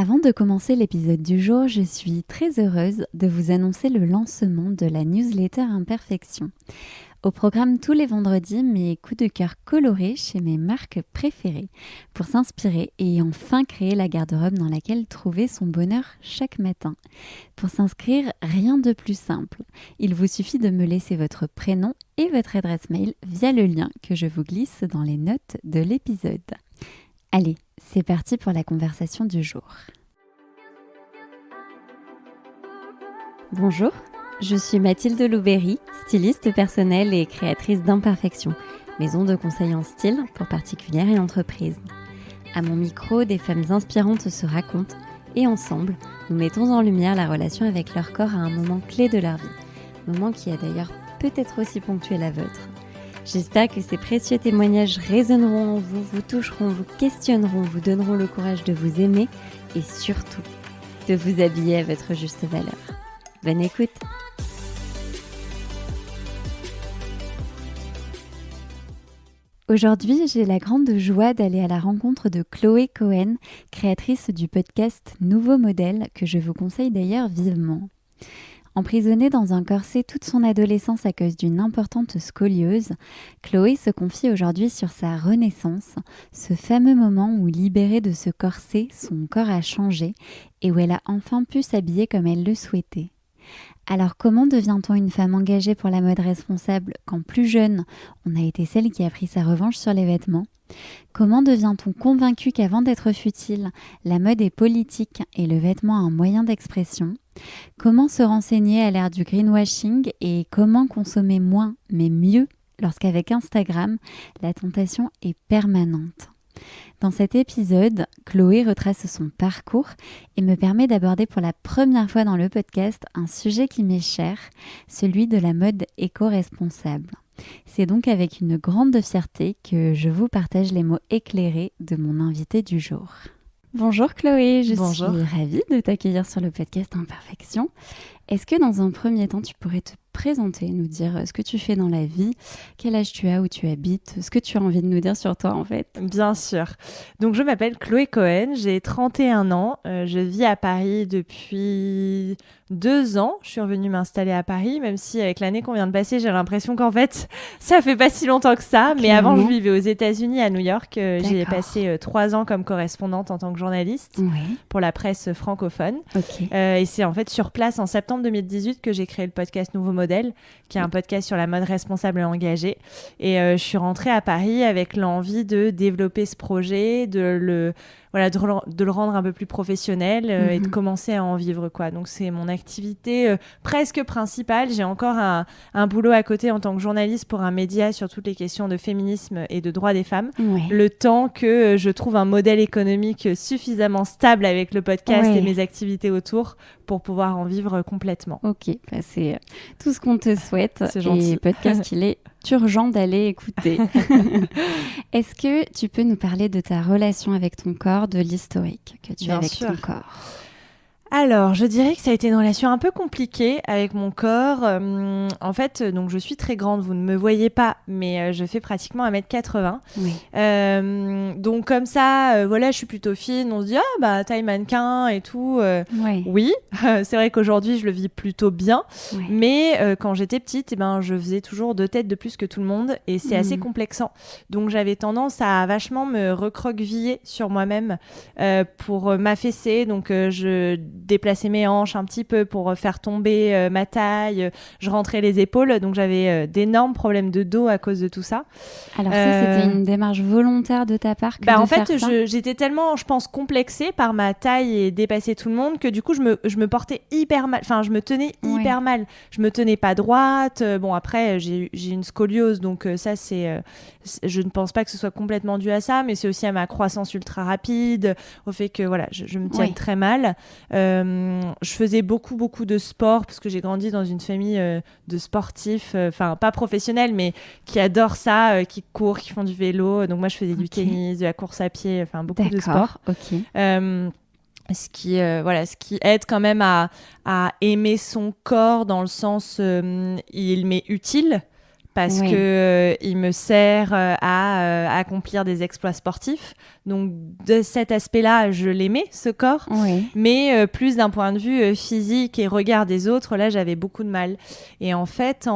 Avant de commencer l'épisode du jour, je suis très heureuse de vous annoncer le lancement de la newsletter Imperfection. Au programme tous les vendredis, mes coups de cœur colorés chez mes marques préférées pour s'inspirer et enfin créer la garde-robe dans laquelle trouver son bonheur chaque matin. Pour s'inscrire, rien de plus simple. Il vous suffit de me laisser votre prénom et votre adresse mail via le lien que je vous glisse dans les notes de l'épisode. Allez, c'est parti pour la conversation du jour. Bonjour, je suis Mathilde Louberry, styliste personnelle et créatrice d'Imperfection, maison de conseil en style pour particulières et entreprises. À mon micro, des femmes inspirantes se racontent et ensemble, nous mettons en lumière la relation avec leur corps à un moment clé de leur vie, moment qui a d'ailleurs peut-être aussi ponctué la vôtre. J'espère que ces précieux témoignages résonneront en vous, vous toucheront, vous questionneront, vous donneront le courage de vous aimer et surtout de vous habiller à votre juste valeur. Bonne écoute! Aujourd'hui, j'ai la grande joie d'aller à la rencontre de Chloé Cohen, créatrice du podcast Nouveau Modèle, que je vous conseille d'ailleurs vivement. Emprisonnée dans un corset toute son adolescence à cause d'une importante scoliose, Chloé se confie aujourd'hui sur sa renaissance, ce fameux moment où, libérée de ce corset, son corps a changé et où elle a enfin pu s'habiller comme elle le souhaitait. Alors comment devient-on une femme engagée pour la mode responsable quand plus jeune, on a été celle qui a pris sa revanche sur les vêtements ? Comment devient-on convaincu qu'avant d'être futile, la mode est politique et le vêtement un moyen d'expression ? Comment se renseigner à l'ère du greenwashing et comment consommer moins mais mieux lorsqu'avec Instagram, la tentation est permanente ? Dans cet épisode, Chloé retrace son parcours et me permet d'aborder pour la première fois dans le podcast un sujet qui m'est cher, celui de la mode éco-responsable. C'est donc avec une grande fierté que je vous partage les mots éclairés de mon invité du jour. Bonjour Chloé, je suis ravie de t'accueillir sur le podcast Imperfection. Est-ce que dans un premier temps, tu pourrais te présenter, nous dire ce que tu fais dans la vie, quel âge tu as, où tu habites, ce que tu as envie de nous dire sur toi en fait ? Bien sûr. Donc je m'appelle Chloé Cohen, j'ai 31 ans, je vis à Paris depuis 2 ans. Je suis revenue m'installer à Paris, même si avec l'année qu'on vient de passer, j'ai l'impression qu'en fait, ça fait pas si longtemps que ça. Mais avant, je vivais aux États-Unis, à New York. J'ai passé 3 ans comme correspondante en tant que journaliste pour la presse francophone. Et c'est en fait sur place en septembre 2018 que j'ai créé le podcast Nouveau Modèle, qui est un podcast sur la mode responsable et engagée. Et je suis rentrée à Paris avec l'envie de développer ce projet, de le rendre un peu plus professionnel et de commencer à en vivre, quoi. Donc c'est mon activité presque principale. J'ai encore un boulot à côté en tant que journaliste pour un média sur toutes les questions de féminisme et de droits des femmes. Le temps que je trouve un modèle économique suffisamment stable avec le podcast et mes activités autour pour pouvoir en vivre complètement. Ok, c'est tout ce qu'on te souhaite. C'est gentil. Et podcast, il est urgent d'aller écouter. Est-ce que tu peux nous parler de ta relation avec ton corps, de l'historique que tu as avec ton corps ? Alors, je dirais que ça a été une relation un peu compliquée avec mon corps. En fait, donc je suis très grande, vous ne me voyez pas, mais je fais pratiquement 1m80. Donc comme ça, je suis plutôt fine. On se dit, taille mannequin et tout. Oui, c'est vrai qu'aujourd'hui, je le vis plutôt bien. Mais quand j'étais petite, je faisais toujours 2 têtes de plus que tout le monde et c'est assez complexant. Donc j'avais tendance à vachement me recroqueviller sur moi-même pour m'affaisser. Donc je déplacer mes hanches un petit peu pour faire tomber ma taille, je rentrais les épaules, donc j'avais d'énormes problèmes de dos à cause de tout ça. Alors ça, c'était une démarche volontaire de ta part que de en faire fait, ça. J'étais tellement, je pense, complexée par ma taille et dépasser tout le monde que du coup, je me portais hyper mal, enfin, je me tenais hyper mal. Je me tenais pas droite. Bon, après, j'ai une scoliose, donc ça, je ne pense pas que ce soit complètement dû à ça, mais c'est aussi à ma croissance ultra rapide, au fait que je me tienne très mal. Je faisais beaucoup de sport parce que j'ai grandi dans une famille de sportifs, pas professionnels, mais qui adorent ça, qui courent, qui font du vélo. Donc moi, je faisais du tennis, de la course à pied, beaucoup de sport. Ce qui aide quand même à aimer son corps dans le sens il m'est utile parce Oui. que il me sert à accomplir des exploits sportifs. Donc de cet aspect-là, je l'aimais, ce corps. Oui. Mais plus d'un point de vue physique et regard des autres, là, j'avais beaucoup de mal. Et en fait,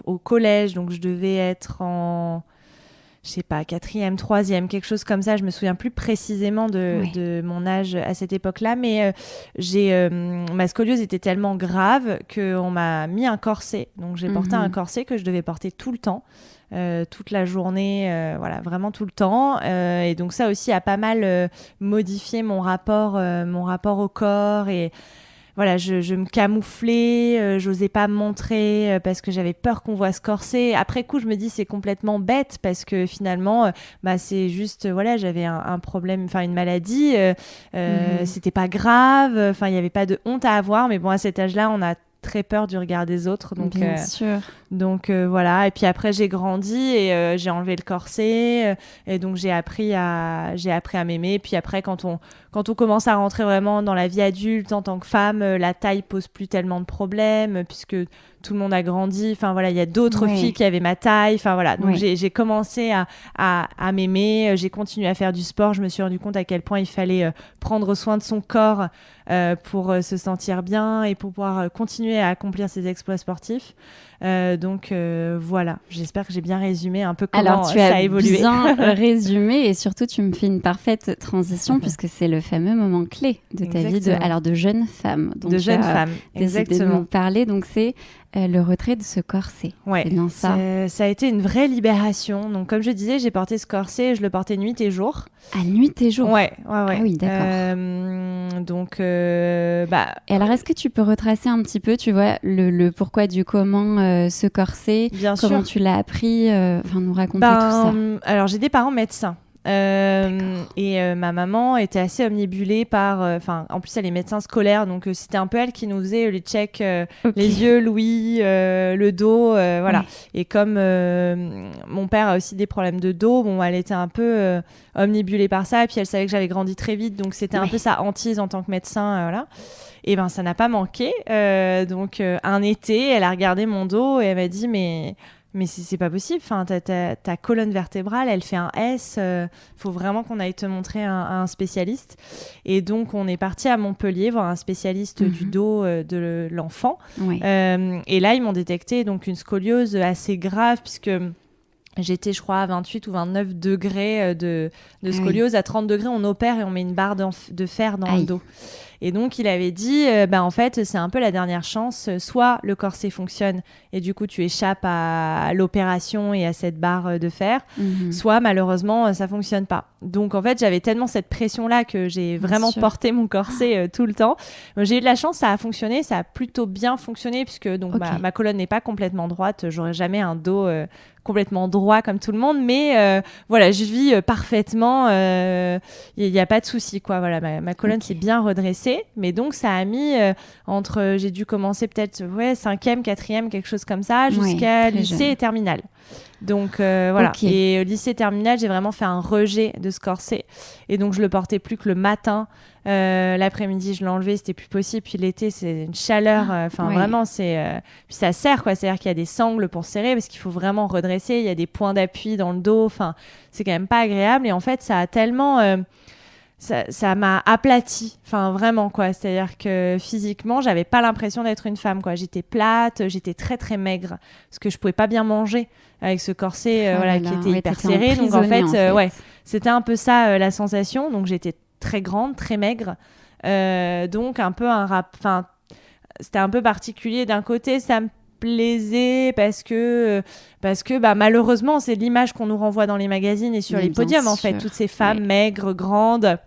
au collège, donc je devais être je sais pas, 4e, 3e, quelque chose comme ça. Je me souviens plus précisément Oui. de mon âge à cette époque-là, mais ma scoliose était tellement grave qu'on m'a mis un corset. Donc j'ai porté un corset que je devais porter tout le temps, toute la journée, voilà, vraiment tout le temps. Et donc ça aussi a pas mal modifié mon rapport au corps et voilà, je me camouflais, j'osais pas me montrer parce que j'avais peur qu'on voit ce corset. Après coup, je me dis c'est complètement bête parce que finalement, c'est juste, voilà, j'avais un problème, enfin une maladie, c'était pas grave, enfin il y avait pas de honte à avoir, mais bon à cet âge-là, on a très peur du regard des autres, Bien sûr. donc voilà. Et puis après j'ai grandi et j'ai enlevé le corset et donc j'ai appris à m'aimer. Puis après quand on commence à rentrer vraiment dans la vie adulte en tant que femme, la taille pose plus tellement de problèmes puisque tout le monde a grandi. Enfin voilà, il y a d'autres Oui. filles qui avaient ma taille. Enfin voilà, donc Oui. j'ai commencé à m'aimer. J'ai continué à faire du sport. Je me suis rendu compte à quel point il fallait prendre soin de son corps pour se sentir bien et pour pouvoir continuer à accomplir ses exploits sportifs. Donc voilà, j'espère que j'ai bien résumé un peu comment Alors, tu ça as a évolué. bien résumé et surtout, tu me fais une parfaite transition puisque c'est le fameux moment clé de ta vie de jeune femme. Donc, de jeune femme, décidé de exactement. nous parler. Donc, c'est le retrait de ce corset. Ouais, c'est bien ça. Ça a été une vraie libération. Donc, comme je disais, j'ai porté ce corset, je le portais nuit et jour. À nuit et jour. Ouais. Ah oui, d'accord. Donc, Et alors, est-ce que tu peux retracer un petit peu, tu vois, le pourquoi du comment ce corset, bien comment sûr. tu l'as appris, nous raconter tout ça. Alors, j'ai des parents médecins. Et ma maman était assez omnibulée par... en plus, elle est médecin scolaire, donc c'était un peu elle qui nous faisait les checks, les yeux, l'ouïe, le dos, voilà. Ouais. Et comme mon père a aussi des problèmes de dos, bon, elle était un peu omnibulée par ça, et puis elle savait que j'avais grandi très vite, donc c'était un peu sa hantise en tant que médecin, voilà. Et ben ça n'a pas manqué. Donc un été, elle a regardé mon dos et elle m'a dit mais c'est pas possible. Enfin, ta colonne vertébrale, elle fait un S. Faut vraiment qu'on aille te montrer un spécialiste. Et donc on est parti à Montpellier voir un spécialiste du dos de l'enfant. Ouais. Et là ils m'ont détecté donc une scoliose assez grave puisque j'étais, je crois, à 28 ou 29 degrés de scoliose. Oui. À 30 degrés, on opère et on met une barre de fer dans le dos. Et donc, il avait dit, en fait, c'est un peu la dernière chance. Soit le corset fonctionne et du coup, tu échappes à l'opération et à cette barre de fer. Soit, malheureusement, ça fonctionne pas. Donc, en fait, j'avais tellement cette pression-là que j'ai vraiment porté mon corset tout le temps. J'ai eu de la chance, ça a fonctionné. Ça a plutôt bien fonctionné puisque donc, ma colonne n'est pas complètement droite. J'aurais jamais un dos... complètement droit comme tout le monde, mais voilà, je vis parfaitement, il n'y a pas de souci, quoi. Voilà, ma colonne s'est bien redressée, mais donc ça a mis j'ai dû commencer peut-être 5e, 4e, quelque chose comme ça, jusqu'à lycée et terminale. Donc voilà, et lycée terminal, j'ai vraiment fait un rejet de ce corset, et donc je le portais plus que le matin. L'après-midi, je l'ai enlevé, c'était plus possible. Puis l'été, c'est une chaleur. Vraiment, c'est. Puis ça serre, quoi. C'est-à-dire qu'il y a des sangles pour serrer parce qu'il faut vraiment redresser. Il y a des points d'appui dans le dos. Enfin, c'est quand même pas agréable. Et en fait, ça a tellement. Ça m'a aplati. Enfin, vraiment, quoi. C'est-à-dire que physiquement, j'avais pas l'impression d'être une femme, quoi. J'étais plate, j'étais très, très maigre parce que je pouvais pas bien manger avec ce corset qui était hyper serré. Donc, en fait. C'était un peu ça la sensation. Donc, j'étais très grande, très maigre, donc un peu c'était un peu particulier. D'un côté, ça me plaisait parce que malheureusement, c'est l'image qu'on nous renvoie dans les magazines et sur les podiums, en fait, toutes ces femmes maigres, grandes.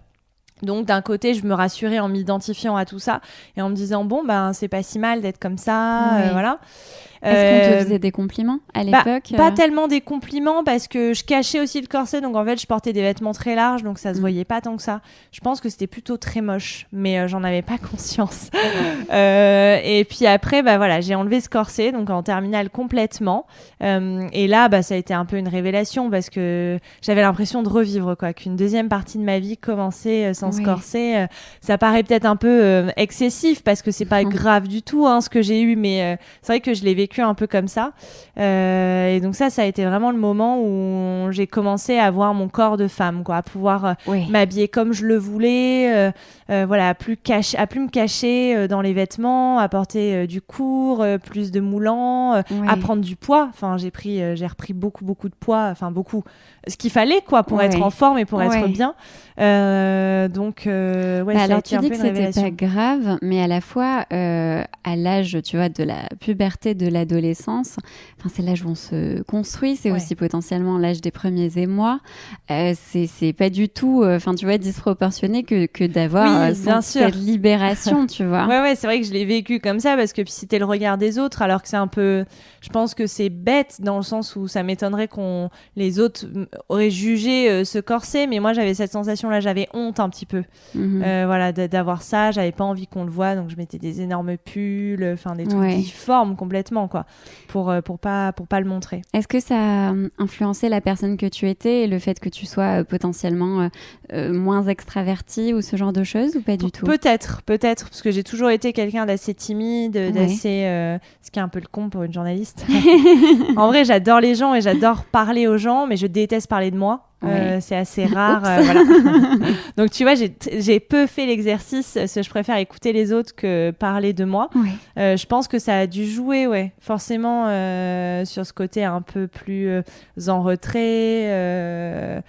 Donc d'un côté, je me rassurais en m'identifiant à tout ça et en me disant c'est pas si mal d'être comme ça, voilà. Est-ce qu'on te faisait des compliments à l'époque Pas tellement des compliments parce que je cachais aussi le corset, donc en fait je portais des vêtements très larges, donc ça se voyait pas tant que ça. Je pense que c'était plutôt très moche, mais j'en avais pas conscience. Et puis après, voilà, j'ai enlevé ce corset, donc en terminale complètement. Et là, ça a été un peu une révélation parce que j'avais l'impression de revivre, quoi, qu'une deuxième partie de ma vie commençait sans ce corset. Ça paraît peut-être un peu excessif parce que c'est pas grave du tout ce que j'ai eu, mais c'est vrai que je l'ai vécu un peu comme ça. Et donc ça a été vraiment le moment où j'ai commencé à voir mon corps de femme, quoi, à pouvoir m'habiller comme je le voulais, voilà, à plus me cacher dans les vêtements, à porter du court, plus de moulants, à prendre du poids. Enfin, j'ai repris beaucoup de poids, enfin beaucoup, ce qu'il fallait, quoi, pour être en forme et pour être bien. Donc ça alors a été tu un dis peu que une révélation. c'était pas grave, mais à la fois à l'âge, tu vois, de la puberté, de l'adolescence, enfin c'est l'âge où on se construit, c'est aussi potentiellement l'âge des premiers émois. C'est pas du tout, enfin tu vois, disproportionné que d'avoir cette libération, tu vois. Ouais, c'est vrai que je l'ai vécu comme ça parce que puis c'était le regard des autres, alors que c'est un peu, je pense que c'est bête dans le sens où ça m'étonnerait les autres auraient jugé ce corset, mais moi j'avais cette sensation là, j'avais honte un petit peu, voilà, d'avoir ça, j'avais pas envie qu'on le voie, donc je mettais des énormes pulls, enfin des trucs difformes complètement, quoi, pour pas le montrer. Est-ce que ça a influencé la personne que tu étais et le fait que tu sois potentiellement moins extravertie ou ce genre de choses, ou pas du tout? Peut-être, parce que j'ai toujours été quelqu'un d'assez timide, d'assez... ce qui est un peu le con pour une journaliste. En vrai, j'adore les gens et j'adore parler aux gens, mais je déteste parler de moi. C'est assez rare. Voilà. Donc, tu vois, j'ai peu fait l'exercice. Je préfère écouter les autres que parler de moi. Je pense que ça a dû jouer, forcément, sur ce côté un peu plus en retrait.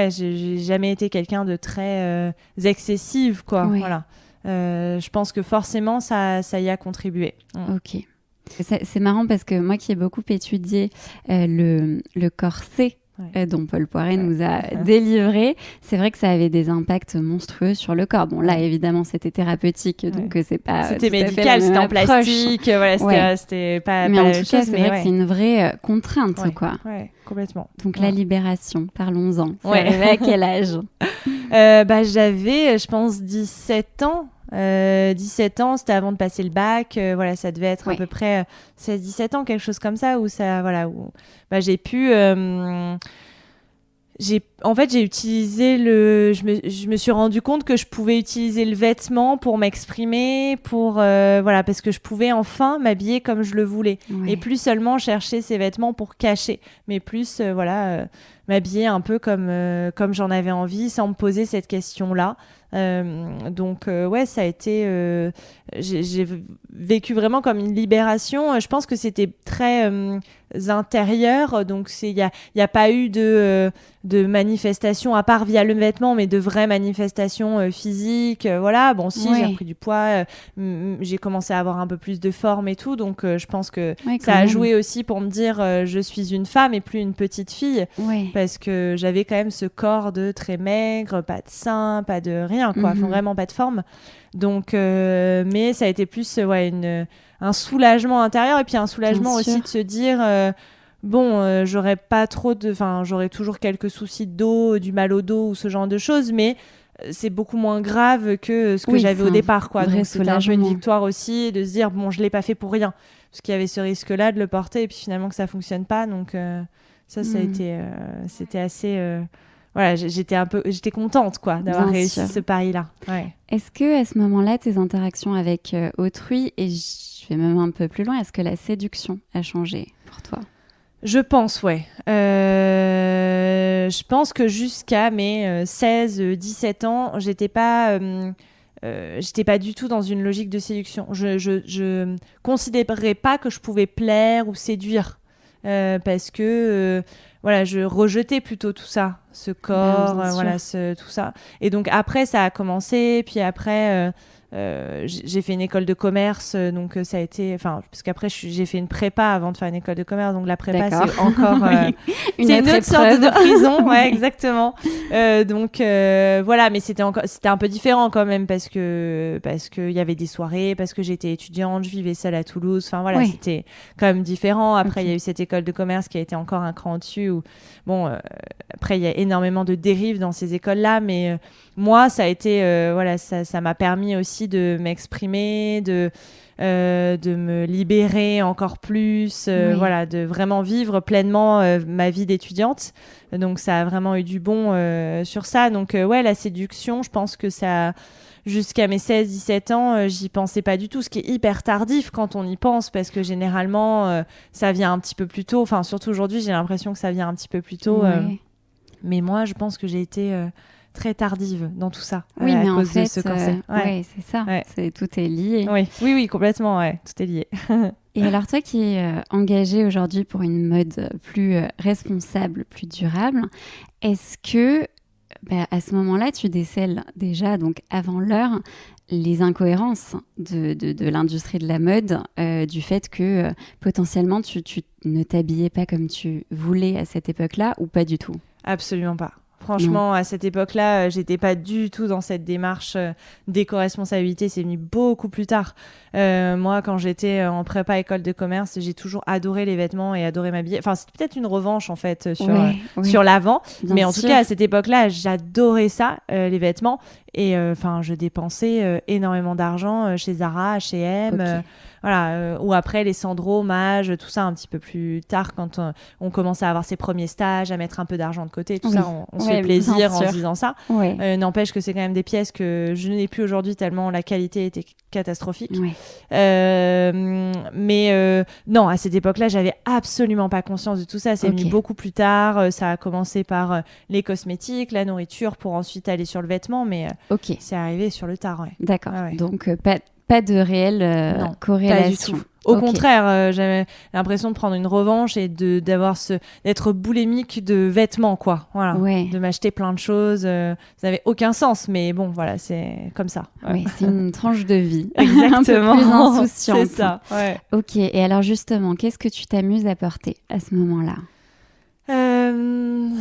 J'ai jamais été quelqu'un de très excessive, quoi. Voilà. Je pense que forcément, ça y a contribué. Ok. C'est marrant parce que moi qui ai beaucoup étudié le corset dont Paul Poiret nous a délivré, c'est vrai que ça avait des impacts monstrueux sur le corps. Bon, là, évidemment, c'était thérapeutique, donc c'est pas c'était médical, c'était en plastique, voilà, c'était pas mais la en même tout cas, chose, c'est vrai que c'est une vraie contrainte, quoi. Ouais, complètement. Donc la libération, parlons-en. C'est arrivé à quel âge? J'avais, je pense, 17 ans. 17 ans, c'était avant de passer le bac, voilà, ça devait être à peu près 16-17 ans, quelque chose comme ça, où j'ai pu j'ai utilisé je me suis rendu compte que je pouvais utiliser le vêtement pour m'exprimer, parce que je pouvais enfin m'habiller comme je le voulais, et plus seulement chercher ces vêtements pour cacher, mais plus m'habiller un peu comme j'en avais envie, sans me poser cette question-là. Donc ça a été j'ai vécu vraiment comme une libération. Je pense que c'était très intérieur, donc il y a pas eu de manifestation à part via le vêtement, mais de vraies manifestations physiques, voilà. Bon, si j'ai repris du poids, j'ai commencé à avoir un peu plus de forme et tout, donc je pense que ça a joué aussi pour me dire je suis une femme et plus une petite fille, parce que j'avais quand même ce corps de très maigre, pas de seins, pas de rien, quoi, vraiment pas de forme. Donc mais ça a été plus un soulagement intérieur, et puis un soulagement aussi de se dire j'aurais toujours quelques soucis de dos, du mal au dos ou ce genre de choses, mais c'est beaucoup moins grave que ce que j'avais au départ, quoi. Donc c'était un peu une victoire aussi de se dire je l'ai pas fait pour rien, parce qu'il y avait ce risque-là de le porter et puis finalement que ça fonctionne pas. Donc ça a été c'était assez j'étais contente, quoi, d'avoir réussi ce pari-là. Est-ce que à ce moment-là, tes interactions avec autrui, et je vais même un peu plus loin, est-ce que la séduction a changé pour toi? Je pense, je pense que jusqu'à mes 16-17 ans, j'étais pas du tout dans une logique de séduction. Je considérais pas que je pouvais plaire ou séduire, parce que je rejetais plutôt tout ça, ce corps, tout ça. Et donc après, ça a commencé, puis après j'ai fait une école de commerce, donc ça a été, enfin, parce qu'après j'ai fait une prépa avant de faire une école de commerce, donc la prépa c'est encore c'est une autre sorte de prison, ouais, exactement. Donc voilà, mais c'était un peu différent quand même parce que il y avait des soirées, parce que j'étais étudiante, je vivais seule à Toulouse, enfin voilà, c'était quand même différent. Après il y a eu cette école de commerce qui a été encore un cran au-dessus où bon après il y a énormément de dérives dans ces écoles là, mais moi ça a été voilà, ça m'a permis aussi de m'exprimer, de me libérer encore plus, voilà, de vraiment vivre pleinement ma vie d'étudiante. Donc ça a vraiment eu du bon sur ça. Donc ouais, la séduction, je pense que ça, jusqu'à mes 16-17 ans, j'y pensais pas du tout, ce qui est hyper tardif quand on y pense, parce que généralement ça vient un petit peu plus tôt. Enfin, surtout aujourd'hui, j'ai l'impression que ça vient un petit peu plus tôt. Mais moi, je pense que j'ai été très tardive dans tout ça, oui, mais à cause en fait, de ce corset. C'est ça, tout est lié. Oui, complètement, tout est lié. Et alors toi qui es engagée aujourd'hui pour une mode plus responsable, plus durable, est-ce que à ce moment-là, tu décèles déjà, donc avant l'heure, les incohérences de l'industrie de la mode, du fait que potentiellement tu ne t'habillais pas comme tu voulais à cette époque-là, ou pas du tout? Absolument pas. Franchement, à cette époque-là, j'étais pas du tout dans cette démarche d'éco-responsabilité. C'est venu beaucoup plus tard. Moi, quand j'étais en prépa école de commerce, j'ai toujours adoré les vêtements et adoré m'habiller. Enfin, c'est peut-être une revanche, en fait, sur l'avant. Mais en tout cas, à cette époque-là, j'adorais ça, les vêtements. Et enfin, je dépensais énormément d'argent chez Zara, H&M, voilà, ou après les Sandro, Maje, tout ça un petit peu plus tard, quand on commence à avoir ses premiers stages, à mettre un peu d'argent de côté, tout ça, on se fait plaisir en se disant ça. N'empêche que c'est quand même des pièces que je n'ai plus aujourd'hui tellement la qualité était catastrophique. Mais non, à cette époque-là, j'avais absolument pas conscience de tout ça. C'est venu beaucoup plus tard. Ça a commencé par les cosmétiques, la nourriture, pour ensuite aller sur le vêtement, mais c'est arrivé sur le tard. D'accord. Donc pas de réelle corrélation. Pas du tout. Au contraire, j'avais l'impression de prendre une revanche et d'être boulimique de vêtements, quoi. Voilà. De m'acheter plein de choses. Ça n'avait aucun sens, mais bon, voilà, c'est comme ça. C'est une tranche de vie. Exactement. Un peu plus insouciante. C'est ça. Ok. Et alors justement, qu'est-ce que tu t'amuses à porter à ce moment-là?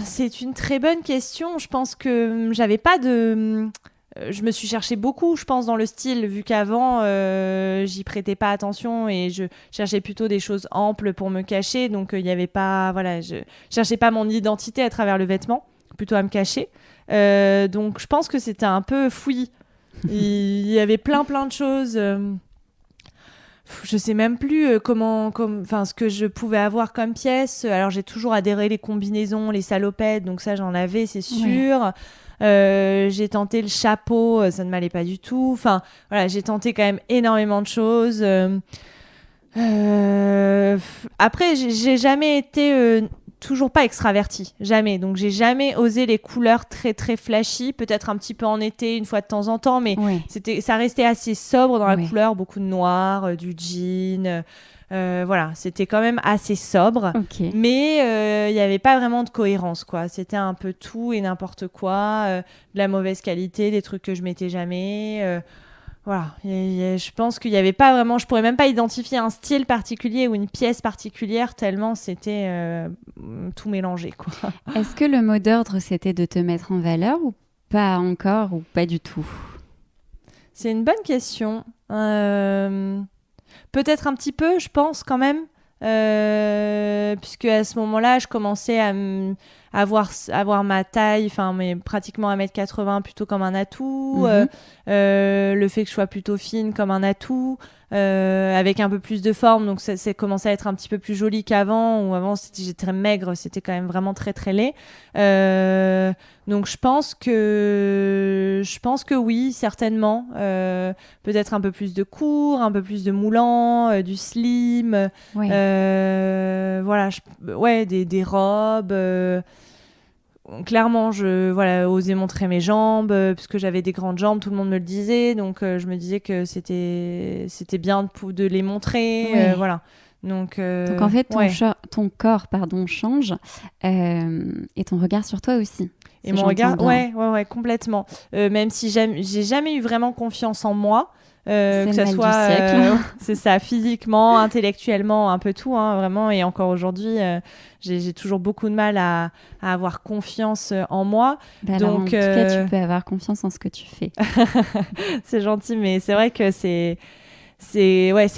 C'est une très bonne question. Je pense que j'avais pas de... Je me suis cherchée beaucoup, je pense, dans le style, vu qu'avant, j'y prêtais pas attention et je cherchais plutôt des choses amples pour me cacher. Donc, il n'y avait pas... Voilà, je cherchais pas mon identité à travers le vêtement, plutôt à me cacher. Donc, je pense que c'était un peu fouillis. Il y avait plein de choses... je sais même plus ce que je pouvais avoir comme pièce. Alors, j'ai toujours adhéré les combinaisons, les salopettes, donc ça, j'en avais, c'est sûr. J'ai tenté le chapeau, ça ne m'allait pas du tout. Enfin, voilà, j'ai tenté quand même énormément de choses. Après, j'ai jamais été toujours pas extravertie, jamais. Donc, j'ai jamais osé les couleurs très très flashy. Peut-être un petit peu en été, une fois de temps en temps, mais ça restait assez sobre dans la couleur. Beaucoup de noir, du jean. Voilà, c'était quand même assez sobre, mais il n'y avait pas vraiment de cohérence, quoi. C'était un peu tout et n'importe quoi, de la mauvaise qualité, des trucs que je mettais jamais. Voilà, je pense qu'il n'y avait pas vraiment... Je pourrais même pas identifier un style particulier ou une pièce particulière, tellement c'était tout mélangé, quoi. Est-ce que le mot d'ordre, c'était de te mettre en valeur ou pas encore, ou pas du tout? C'est une bonne question. Peut-être un petit peu, je pense, quand même. Puisque à ce moment-là, je commençais à avoir ma taille, mais pratiquement 1m80 plutôt comme un atout. Le fait que je sois plutôt fine comme un atout. Avec un peu plus de forme, donc c'est commencé à être un petit peu plus joli qu'avant, où avant j'étais très maigre, c'était quand même vraiment très très laid. Donc je pense que oui, certainement. Peut-être un peu plus de court, un peu plus de moulant, du slim, voilà, des robes. Clairement, osais montrer mes jambes, puisque j'avais des grandes jambes, tout le monde me le disait, donc je me disais que c'était bien de les montrer, voilà. Donc en fait, ton corps change, et ton regard sur toi aussi. Et mon regard, ouais, complètement. Même si j'ai jamais eu vraiment confiance en moi. C'est que le ça mal soit du siècle. c'est ça, physiquement, intellectuellement, un peu tout, hein, vraiment. Et encore aujourd'hui, j'ai toujours beaucoup de mal à avoir confiance en moi. Alors, en Donc tout cas, tu peux avoir confiance en ce que tu fais. c'est gentil, mais c'est vrai que c'est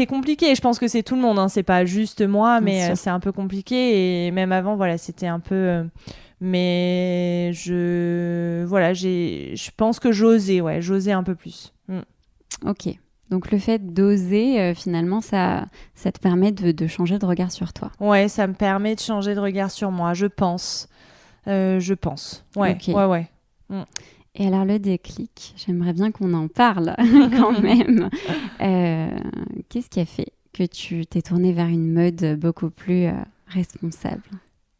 compliqué. Je pense que c'est tout le monde, hein. C'est pas juste moi, mais c'est un peu compliqué. Et même avant, voilà, c'était un peu mais je pense que j'osais un peu plus. Ok. Donc le fait d'oser, finalement, ça te permet de changer de regard sur toi. Ouais, ça me permet de changer de regard sur moi, je pense. Ouais, Ok. ouais. Et alors le déclic, j'aimerais bien qu'on en parle quand même. Qu'est-ce qui a fait que tu t'es tournée vers une mode beaucoup plus responsable?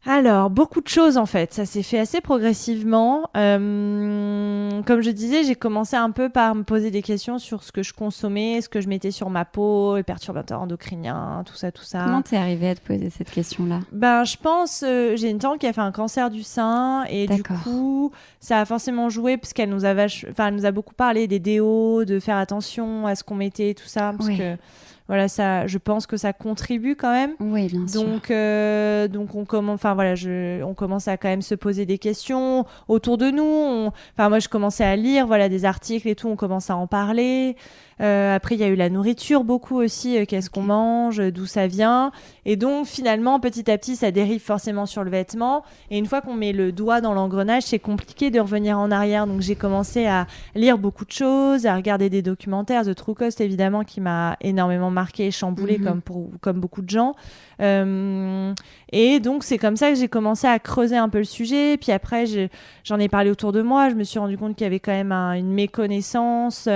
Alors, beaucoup de choses en fait. Ça s'est fait assez progressivement. Comme je disais, j'ai commencé un peu par me poser des questions sur ce que je consommais, ce que je mettais sur ma peau, les perturbateurs endocriniens, tout ça. Comment t'es arrivée à te poser cette question-là? Ben, je pense, j'ai une tante qui a fait un cancer du sein et D'accord. du coup, ça a forcément joué parce qu'elle nous a elle nous a beaucoup parlé des déos, de faire attention à ce qu'on mettait, tout ça, parce que voilà, ça, je pense que ça contribue quand même. Oui, bien sûr. Donc on commence, on commence à quand même se poser des questions autour de nous. Moi, je commençais à lire, voilà, des articles et tout. On commence à en parler. Après, il y a eu la nourriture beaucoup aussi. Qu'est-ce qu'on mange, d'où ça vient. Et donc, finalement, petit à petit, ça dérive forcément sur le vêtement. Et une fois qu'on met le doigt dans l'engrenage, c'est compliqué de revenir en arrière. Donc, j'ai commencé à lire beaucoup de choses, à regarder des documentaires. The True Cost, évidemment, qui m'a énormément marqué et chamboulé, comme beaucoup de gens. Et donc, c'est comme ça que j'ai commencé à creuser un peu le sujet. Puis après, j'en ai parlé autour de moi. Je me suis rendu compte qu'il y avait quand même une méconnaissance.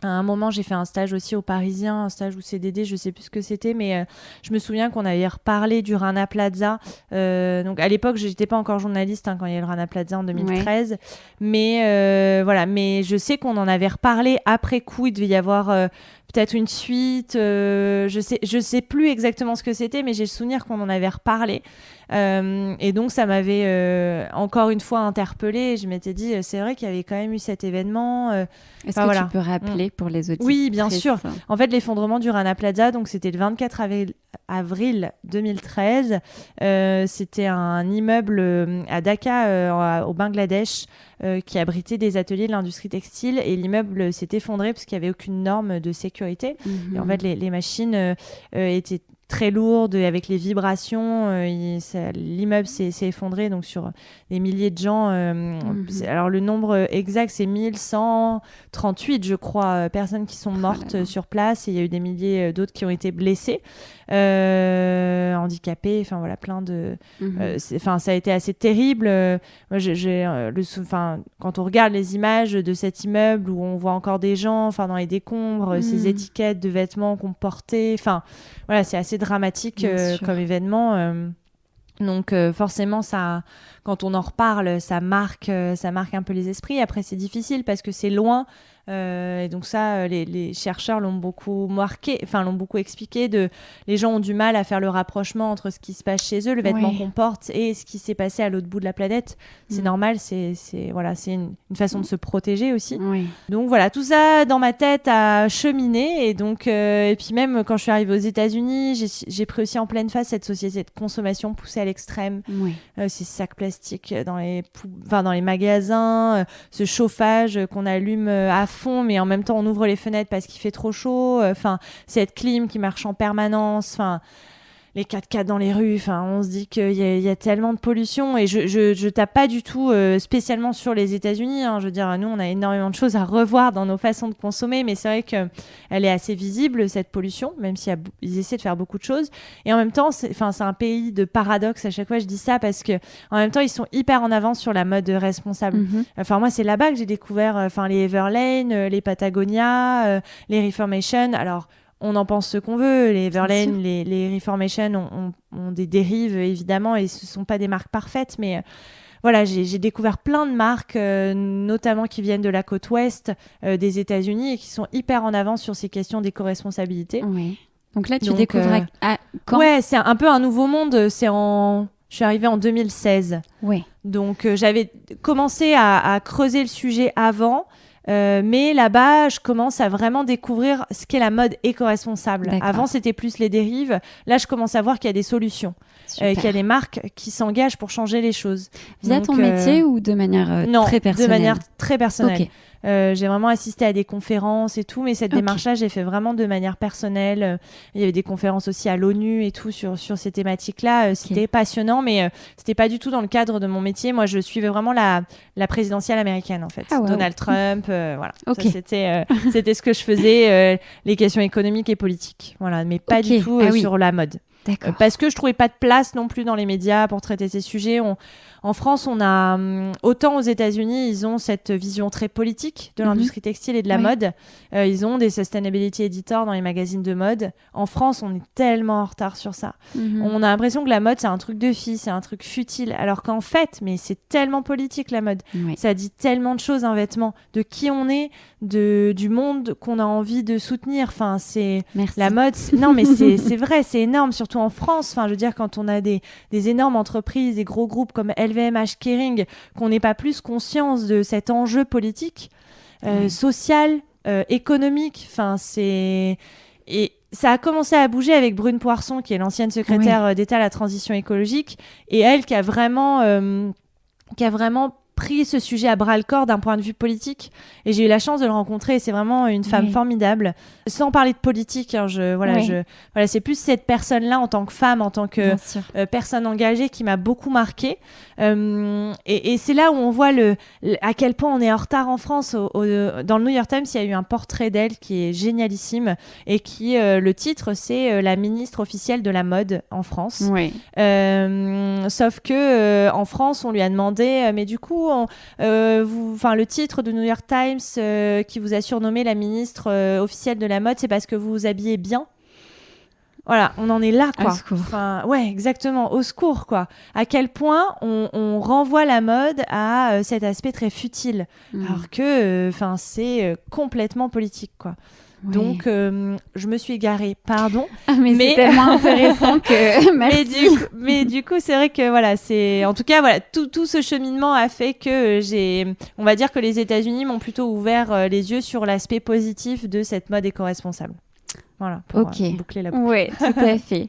À un moment, j'ai fait un stage aussi au Parisien, un stage ou CDD, je sais plus ce que c'était, mais je me souviens qu'on avait reparlé du Rana Plaza. Donc à l'époque, je n'étais pas encore journaliste quand il y a eu le Rana Plaza en 2013, ouais. Mais voilà. Mais je sais qu'on en avait reparlé après coup. Il devait y avoir peut-être une suite. Je sais plus exactement ce que c'était, mais j'ai le souvenir qu'on en avait reparlé. Et donc ça m'avait encore une fois interpellée. Je m'étais dit, c'est vrai qu'il y avait quand même eu cet événement. Est-ce que tu peux rappeler pour les auditrices? Oui, bien sûr. En fait, l'effondrement du Rana Plaza, donc c'était le 24 avril 2013. C'était un immeuble à Dhaka, au Bangladesh, qui abritait des ateliers de l'industrie textile. Et l'immeuble s'est effondré parce qu'il n'y avait aucune norme de sécurité. Et en fait, les machines étaient très lourde, avec les vibrations, l'immeuble s'est effondré donc sur des milliers de gens. Alors le nombre exact, c'est 1138, je crois, personnes qui sont mortes sur place, et il y a eu des milliers d'autres qui ont été blessés, handicapés, enfin voilà, plein de... ça a été assez terrible. Moi, quand on regarde les images de cet immeuble où on voit encore des gens dans les décombres, ces étiquettes de vêtements qu'on portait, voilà, c'est assez dramatique comme événement. Donc forcément, ça, quand on en reparle, ça marque un peu les esprits. Après, c'est difficile parce que c'est loin. Et donc ça, les chercheurs l'ont beaucoup marqué, l'ont beaucoup expliqué. Les gens ont du mal à faire le rapprochement entre ce qui se passe chez eux, le vêtement qu'on porte, et ce qui s'est passé à l'autre bout de la planète. C'est normal, c'est une façon de se protéger aussi. Donc voilà, tout ça dans ma tête a cheminé. Et donc et puis même quand je suis arrivée aux États-Unis, j'ai pris aussi en pleine face cette société de consommation poussée à l'extrême. Ces sacs plastiques dans les magasins, ce chauffage qu'on allume à fond, mais en même temps on ouvre les fenêtres parce qu'il fait trop chaud, cette clim qui marche en permanence, les 4x4 dans les rues, on se dit qu'il y a tellement de pollution. Et je tape pas du tout spécialement sur les États-Unis, hein. Je veux dire, nous on a énormément de choses à revoir dans nos façons de consommer, mais c'est vrai qu'elle est assez visible, cette pollution, même si ils essaient de faire beaucoup de choses. Et en même temps, c'est un pays de paradoxe. À chaque fois je dis ça parce que en même temps ils sont hyper en avance sur la mode responsable. Moi c'est là-bas que j'ai découvert les Everlane, les Patagonia, les Reformation. Alors on en pense ce qu'on veut, les Everlane, les Reformation ont des dérives évidemment, et ce ne sont pas des marques parfaites, mais voilà, j'ai découvert plein de marques, notamment qui viennent de la côte ouest des États-Unis, et qui sont hyper en avance sur ces questions d'éco-responsabilité. Oui. Donc là, tu découvres quand ? Ouais, c'est un peu un nouveau monde. C'est Je suis arrivée en 2016. Ouais. Donc, j'avais commencé à creuser le sujet avant. Mais là-bas, je commence à vraiment découvrir ce qu'est la mode éco-responsable. D'accord. Avant, c'était plus les dérives. Là, je commence à voir qu'il y a des solutions, qu'il y a des marques qui s'engagent pour changer les choses. Via ton métier ou de manière non, très personnelle? De manière très personnelle. Ok. J'ai vraiment assisté à des conférences et tout, mais cette démarche-là, j'ai fait vraiment de manière personnelle. Il y avait des conférences aussi à l'ONU et tout sur ces thématiques-là. C'était passionnant, mais c'était pas du tout dans le cadre de mon métier. Moi, je suivais vraiment la présidentielle américaine, en fait. Donald Trump, voilà. Ça, c'était ce que je faisais, les questions économiques et politiques. Voilà, mais pas du tout sur la mode. D'accord. Parce que je trouvais pas de place non plus dans les médias pour traiter ces sujets. En France, on a autant aux États-Unis, ils ont cette vision très politique de l'industrie textile et de la mode. Ils ont des sustainability editors dans les magazines de mode. En France, on est tellement en retard sur ça. On a l'impression que la mode, c'est un truc de fille, c'est un truc futile. Alors qu'en fait, mais c'est tellement politique la mode. Ça dit tellement de choses, un vêtement, de qui on est, du monde qu'on a envie de soutenir. Enfin, c'est la mode. Non, mais c'est vrai, c'est énorme, surtout en France. Enfin, je veux dire, quand on a des énormes entreprises, des gros groupes comme LVMH, Kering, qu'on n'ait pas plus conscience de cet enjeu politique, social, économique. Enfin, et ça a commencé à bouger avec Brune Poirson, qui est l'ancienne secrétaire d'État à la transition écologique, et elle qui a vraiment pris ce sujet à bras-le-corps d'un point de vue politique, et j'ai eu la chance de le rencontrer, et c'est vraiment une femme formidable. Sans parler de politique, hein, c'est plus cette personne-là en tant que femme, en tant que personne engagée qui m'a beaucoup marquée. Et c'est là où on voit à quel point on est en retard en France. Dans le New York Times, il y a eu un portrait d'elle qui est génialissime, et qui, le titre, c'est la ministre officielle de la mode en France. Sauf que en France, on lui a demandé, mais du coup, le titre de New York Times qui vous a surnommé la ministre officielle de la mode, c'est parce que vous vous habillez bien. Voilà, on en est là, quoi. Au secours. Enfin, ouais, exactement, au secours, quoi. À quel point on renvoie la mode à cet aspect très futile, alors que c'est complètement politique, quoi. Donc, je me suis égarée, pardon. Mais c'est tellement intéressant que... Merci. Mais du coup, c'est vrai que, voilà, en tout cas, voilà, tout ce cheminement a fait que on va dire que les États-Unis m'ont plutôt ouvert les yeux sur l'aspect positif de cette mode éco-responsable. Voilà, pour boucler la boucle. Oui, tout à fait.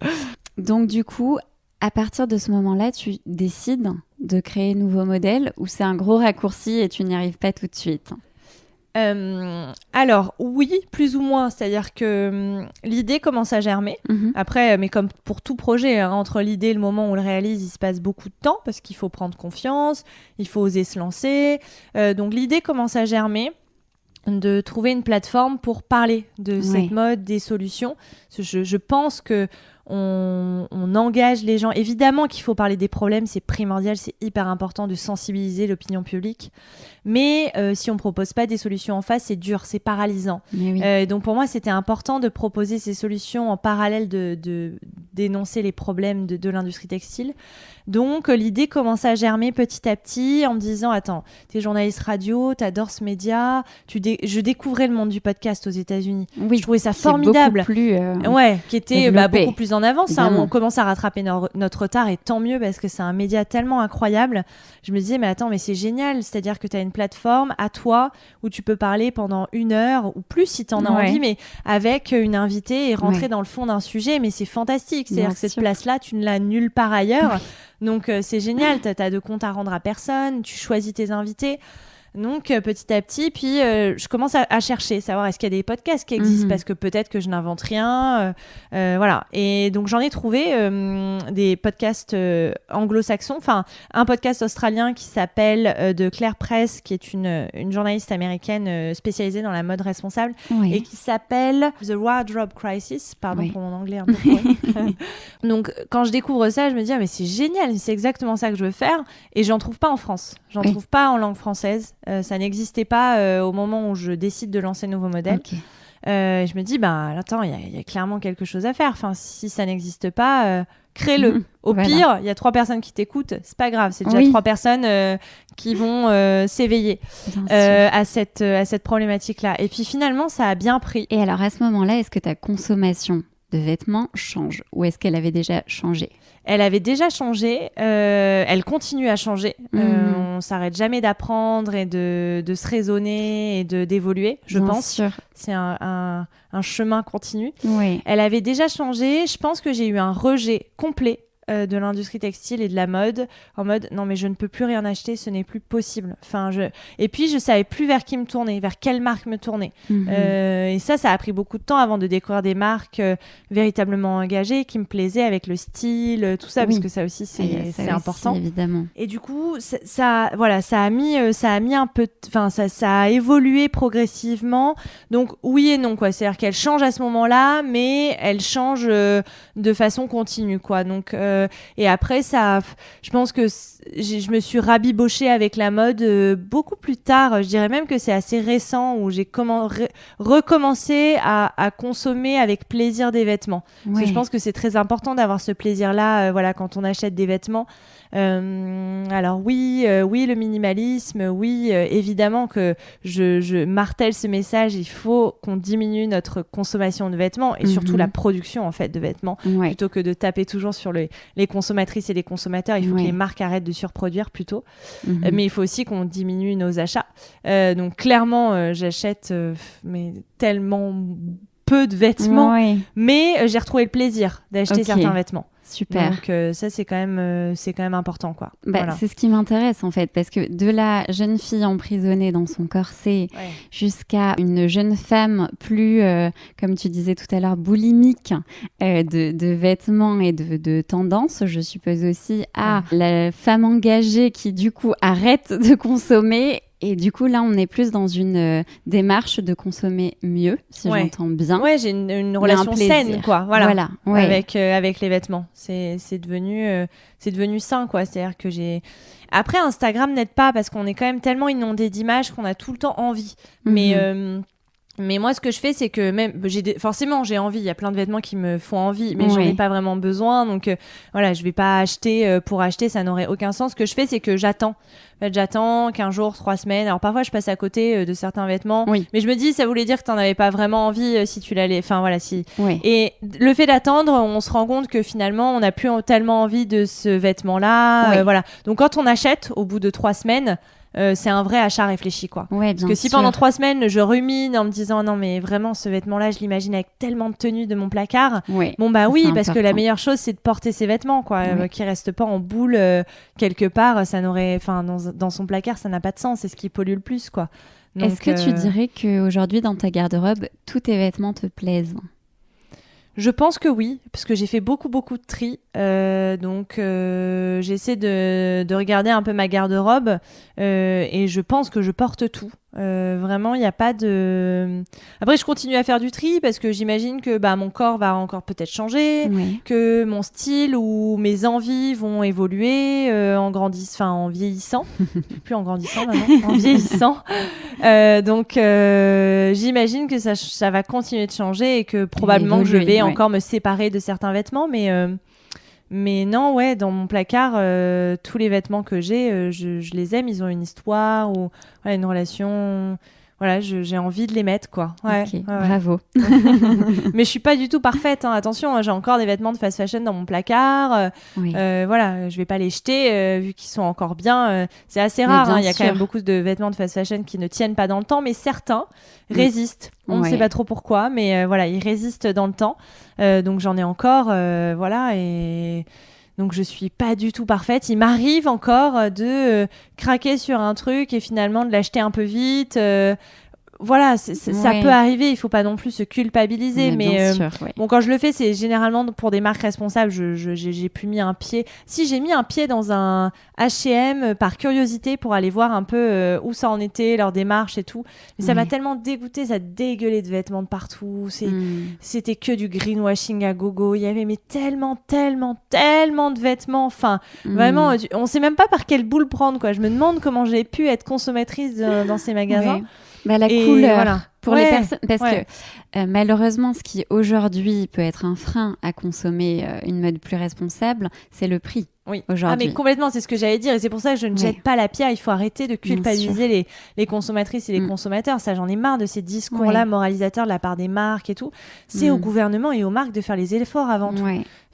Donc, du coup, à partir de ce moment-là, tu décides de créer Nouveau Modèle, ou c'est un gros raccourci et tu n'y arrives pas tout de suite? Alors oui, plus ou moins, c'est-à-dire que l'idée commence à germer. Après, mais comme pour tout projet, hein, entre l'idée et le moment où on le réalise, il se passe beaucoup de temps parce qu'il faut prendre confiance, il faut oser se lancer. Donc l'idée commence à germer, de trouver une plateforme pour parler de cette mode, des solutions. Je pense que on engage les gens. Évidemment qu'il faut parler des problèmes, c'est primordial, c'est hyper important de sensibiliser l'opinion publique. Mais si on propose pas des solutions en face, c'est dur, c'est paralysant. Donc pour moi, c'était important de proposer ces solutions en parallèle de dénoncer les problèmes de l'industrie textile. Donc l'idée commence à germer petit à petit en me disant, attends, t'es journaliste radio, t'adores ce média, je découvrais le monde du podcast aux États-Unis. Je trouvais ça formidable. Qui était beaucoup plus en avance. Hein. On commence à rattraper notre retard, et tant mieux, parce que c'est un média tellement incroyable. Je me disais, mais attends, mais c'est génial, c'est-à-dire que t'as une plateforme à toi où tu peux parler pendant 1 heure ou plus si t'en as envie, mais avec une invitée et rentrer dans le fond d'un sujet, mais c'est fantastique. C'est-à-dire que cette place-là, tu ne l'as nulle part ailleurs. Donc c'est génial, t'as de compte à rendre à personne, tu choisis tes invités. Donc petit à petit, puis je commence à chercher, savoir est-ce qu'il y a des podcasts qui existent, parce que peut-être que je n'invente rien, voilà. Et donc j'en ai trouvé des podcasts anglo-saxons, enfin un podcast australien qui s'appelle de Claire Press, qui est une journaliste américaine spécialisée dans la mode responsable, et qui s'appelle The Wardrobe Crisis, pardon pour mon anglais un peu pourri. Donc quand je découvre ça, je me dis mais c'est génial, c'est exactement ça que je veux faire, et j'en trouve pas en France, trouve pas en langue française. Ça n'existait pas au moment où je décide de lancer Nouveau Modèle. Je me dis, attends, il y a clairement quelque chose à faire. Enfin, si ça n'existe pas, crée-le. Au pire, il y a 3 personnes qui t'écoutent, c'est pas grave. C'est déjà 3 personnes qui vont s'éveiller à cette problématique-là. Et puis finalement, ça a bien pris. Et alors, à ce moment-là, est-ce que ta consommation de vêtements change, ou est-ce qu'elle avait déjà changé? Elle avait déjà changé, elle continue à changer. On s'arrête jamais d'apprendre et de se raisonner et d'évoluer, je pense. Sûr. C'est un chemin continu. Oui. Elle avait déjà changé. Je pense que j'ai eu un rejet complet de l'industrie textile et de la mode, en mode non mais je ne peux plus rien acheter, ce n'est plus possible. Et puis je savais plus vers qui me tourner, vers quelle marque me tourner. Et ça a pris beaucoup de temps avant de découvrir des marques véritablement engagées, qui me plaisaient avec le style, tout ça, parce que ça aussi c'est important. Évidemment. Et du coup ça a mis un peu, ça a évolué progressivement. Donc oui et non quoi, c'est-à-dire qu'elle change à ce moment-là, mais elle change de façon continue quoi. Donc et après je pense que je me suis rabibochée avec la mode beaucoup plus tard. Je dirais même que c'est assez récent où j'ai recommencé à consommer avec plaisir des vêtements. Parce que je pense que c'est très important d'avoir ce plaisir-là quand on achète des vêtements. Alors oui, le minimalisme, oui, évidemment que je martèle ce message, il faut qu'on diminue notre consommation de vêtements et surtout la production en fait de vêtements, plutôt que de taper toujours sur les consommatrices et les consommateurs. Il faut que les marques arrêtent de surproduire plutôt, mais il faut aussi qu'on diminue nos achats. Donc clairement, j'achète mais tellement peu de vêtements, mais j'ai retrouvé le plaisir d'acheter certains vêtements. Super. Donc ça c'est quand même important quoi. C'est ce qui m'intéresse en fait, parce que de la jeune fille emprisonnée dans son corset jusqu'à une jeune femme plus, comme tu disais tout à l'heure, boulimique de vêtements et de tendances, je suppose aussi, à la femme engagée qui du coup arrête de consommer. Et du coup, là, on est plus dans une démarche de consommer mieux, si j'entends bien. Ouais, j'ai une relation saine, quoi. Voilà. Avec les vêtements. C'est devenu sain, quoi. C'est-à-dire que Après, Instagram n'aide pas parce qu'on est quand même tellement inondé d'images qu'on a tout le temps envie. Mais moi, ce que je fais, c'est que même forcément, j'ai envie. Il y a plein de vêtements qui me font envie, mais j'en ai pas vraiment besoin. Donc je vais pas acheter pour acheter, ça n'aurait aucun sens. Ce que je fais, c'est que j'attends. En fait, j'attends 15 jours, 3 semaines. Alors parfois, je passe à côté de certains vêtements, mais je me dis, ça voulait dire que t'en avais pas vraiment envie si tu l'allais. Enfin voilà, si. Et le fait d'attendre, on se rend compte que finalement, on n'a plus tellement envie de ce vêtement-là. Voilà. Donc quand on achète, au bout de 3 semaines. C'est un vrai achat réfléchi quoi. Parce que si pendant 3 semaines je rumine en me disant non mais vraiment ce vêtement là je l'imagine avec tellement de tenues de mon placard, parce que la meilleure chose c'est de porter ces vêtements quoi, qui restent pas en boule quelque part, ça n'aurait, dans son placard ça n'a pas de sens, c'est ce qui pollue le plus quoi. Donc, est-ce que tu dirais qu'aujourd'hui dans ta garde-robe tous tes vêtements te plaisent? Je pense que oui, parce que j'ai fait beaucoup de tri, donc j'essaie de regarder un peu ma garde-robe et je pense que je porte tout. Vraiment, il n'y a pas de... Après, je continue à faire du tri parce que j'imagine que mon corps va encore peut-être changer, que mon style ou mes envies vont évoluer en vieillissant. Plus en grandissant maintenant, en vieillissant. Donc, j'imagine que ça va continuer de changer et que probablement je vais encore me séparer de certains vêtements, mais non, dans mon placard, tous les vêtements que j'ai, je les aime, ils ont une histoire ou une relation. Voilà, j'ai envie de les mettre, quoi. Bravo. Mais je suis pas du tout parfaite, hein. Attention, j'ai encore des vêtements de fast fashion dans mon placard. Je vais pas les jeter vu qu'ils sont encore bien. C'est assez rare. Il y a quand même beaucoup de vêtements de fast fashion qui ne tiennent pas dans le temps, mais certains résistent. On ne sait pas trop pourquoi, mais ils résistent dans le temps. Donc j'en ai encore, et donc je suis pas du tout parfaite. Il m'arrive encore de craquer sur un truc et finalement de l'acheter un peu vite. Ça peut arriver, il faut pas non plus se culpabiliser, mais quand je le fais, c'est généralement pour des marques responsables. J'ai plus mis un pied. Si, j'ai mis un pied dans un H&M par curiosité pour aller voir un peu où ça en était, leur démarche et tout, mais ça m'a tellement dégoûtée, ça dégueulait de vêtements de partout, c'était que du greenwashing à gogo, il y avait tellement de vêtements, vraiment on sait même pas par quelle boule prendre quoi. Je me demande comment j'ai pu être consommatrice dans ces magasins. La couleur pour les personnes, parce que malheureusement, ce qui aujourd'hui peut être un frein à consommer une mode plus responsable, c'est le prix. Oui. aujourd'hui. Mais complètement, c'est ce que j'allais dire. Et c'est pour ça que je ne jette pas la pierre. Il faut arrêter de culpabiliser les consommatrices et les consommateurs. Ça, j'en ai marre de ces discours-là moralisateurs de la part des marques et tout. C'est au gouvernement et aux marques de faire les efforts avant tout.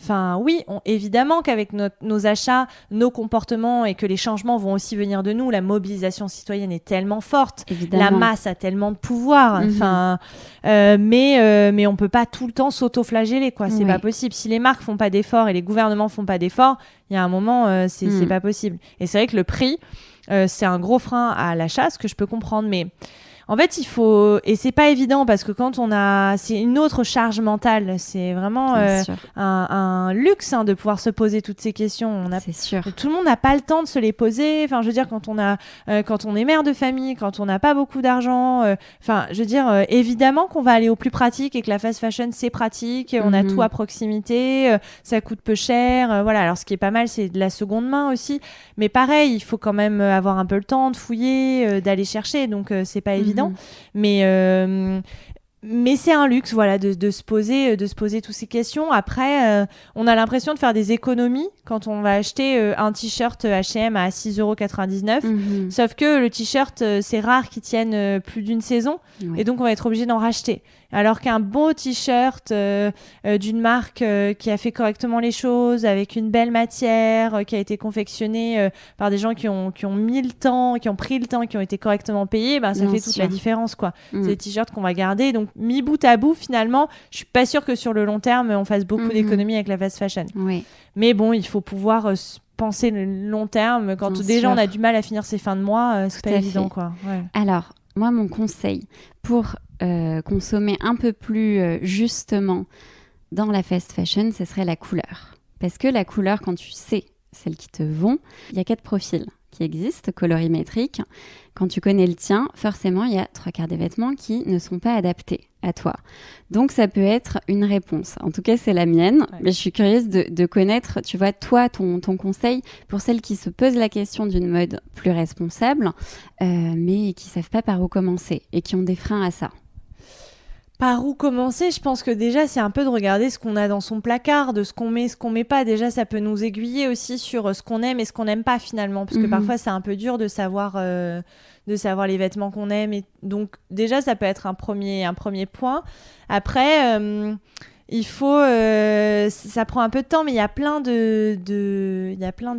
Enfin, oui, évidemment qu'avec nos achats, nos comportements et que les changements vont aussi venir de nous, la mobilisation citoyenne est tellement forte. Évidemment. La masse a tellement de pouvoir. Enfin, mais on peut pas tout le temps s'auto-flageller, quoi. C'est pas possible. Si les marques font pas d'efforts et les gouvernements font pas d'efforts, il y a un moment, c'est pas possible. Et c'est vrai que le prix, c'est un gros frein à l'achat, ce que je peux comprendre, mais en fait, il faut... Et c'est pas évident parce que quand on a... C'est une autre charge mentale. C'est vraiment un luxe de pouvoir se poser toutes ces questions. C'est sûr. Tout le monde n'a pas le temps de se les poser. Enfin, je veux dire, quand on est mère de famille, quand on n'a pas beaucoup d'argent, enfin, je veux dire, évidemment qu'on va aller au plus pratique et que la fast fashion, c'est pratique. On a tout à proximité. Ça coûte peu cher. Voilà. Alors, ce qui est pas mal, c'est de la seconde main aussi. Mais pareil, il faut quand même avoir un peu le temps de fouiller, d'aller chercher. Donc, c'est pas évident. Mais c'est un luxe, voilà, de se poser toutes ces questions. Après, on a l'impression de faire des économies quand on va acheter un t-shirt H&M à 6,99 €. Sauf que le t-shirt, c'est rare qu'il tienne plus d'une saison. Et donc, on va être obligé d'en racheter. Alors qu'un beau t-shirt d'une marque qui a fait correctement les choses, avec une belle matière, qui a été confectionné par des gens qui ont mis le temps, qui ont pris le temps, qui ont été correctement payés, ça fait toute la différence, quoi. C'est des t-shirts qu'on va garder. Donc, mis bout à bout, finalement, je suis pas sûre que sur le long terme, on fasse beaucoup d'économies avec la fast fashion. Mais bon, il faut pouvoir penser le long terme. Quand on a du mal à finir ses fins de mois, c'est pas évident, quoi. Alors, moi, mon conseil pour consommer un peu plus justement dans la fast fashion, ce serait la couleur. Parce que la couleur, quand tu sais celles qui te vont, il y a 4 profils qui existent, colorimétriques. Quand tu connais le tien, forcément, il y a 3/4 des vêtements qui ne sont pas adaptés à toi. Donc, ça peut être une réponse. En tout cas, c'est la mienne. Mais je suis curieuse de connaître, tu vois, toi, ton conseil pour celles qui se posent la question d'une mode plus responsable, mais qui ne savent pas par où commencer et qui ont des freins à ça. Par où commencer ? Je pense que déjà, c'est un peu de regarder ce qu'on a dans son placard, de ce qu'on met pas. Déjà, ça peut nous aiguiller aussi sur ce qu'on aime et ce qu'on n'aime pas finalement. Parce que parfois, c'est un peu dur de savoir les vêtements qu'on aime. Et donc, déjà, ça peut être un premier point. Après... il faut, ça prend un peu de temps, mais il y a plein de